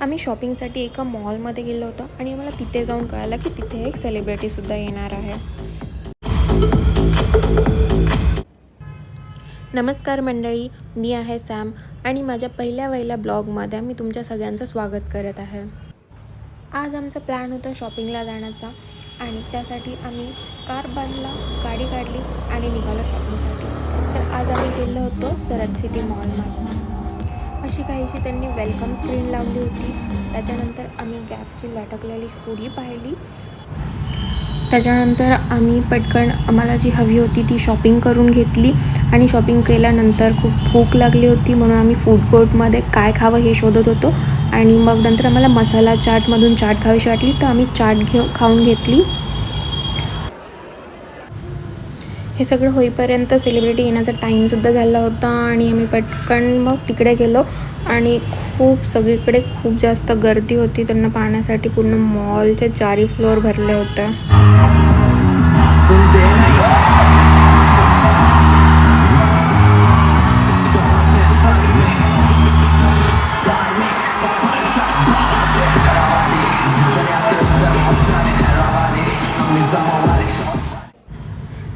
आम्ही शॉपिंगसाठी एका मॉलमध्ये गेलो होतो आणि आम्हाला तिथे जाऊन कळालं की तिथे एक सेलिब्रिटीसुद्धा येणार आहे. नमस्कार मंडळी, मी आहे सॅम आणि माझ्या पहिल्या ब्लॉगमध्ये मी तुमच्या सगळ्यांचं स्वागत करत आहे. आज आमचा प्लॅन होता शॉपिंगला जाण्याचा आणि त्यासाठी आम्ही स्कार्फ बांधला, गाडी काढली आणि निघालो शॉपिंगसाठी. तर आज आम्ही गेलो होतो सरत सिटी मॉलमध्ये. अशी काहीशी त्यांनी वेलकम स्क्रीन लावली होती. त्याच्यानंतर आम्ही गॅपची लटकलेली हुडी पाहिली. त्याच्यानंतर आम्ही पटकन आम्हाला जी हवी होती ती शॉपिंग करून घेतली आणि शॉपिंग केल्यानंतर खूप भूक लागली होती म्हणून आम्ही फूड कोर्टमध्ये काय खावं हे शोधत होतो आणि मग नंतर आम्हाला मसाला चाटमधून चाट खावीशी वाटली तर आम्ही चाट खाऊन घेतली. हे सगळं होईपर्यंत सेलिब्रिटी येण्याचा टाईमसुद्धा झाला होता आणि आम्ही पटकन मग तिकडे गेलो आणि खूप सगळीकडे खूप जास्त गर्दी होती त्यांना पाहण्यासाठी. पूर्ण मॉलचे 4 फ्लोअर भरले होते.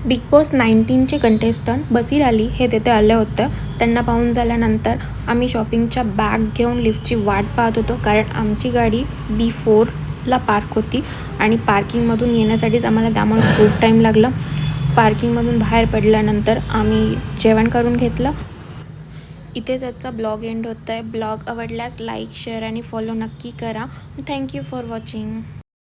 बिग बॉस 19चे कंटेस्टंट बसीर अली हे तिथे आले होते. त्यांना पाहून झाल्यानंतर आम्ही शॉपिंगच्या बॅग घेऊन लिफ्टची वाट पाहत होतो कारण आमची गाडी B4ला पार्क होती आणि पार्किंगमधून येण्यासाठीच आम्हाला त्यामुळे खूप टाईम लागला. पार्किंगमधून बाहेर पडल्यानंतर आम्ही जेवण करून घेतलं. इथेच आजचा ब्लॉग एंड होत आहे. ब्लॉग आवडल्यास लाईक, शेअर आणि फॉलो नक्की करा. Thank you for watching.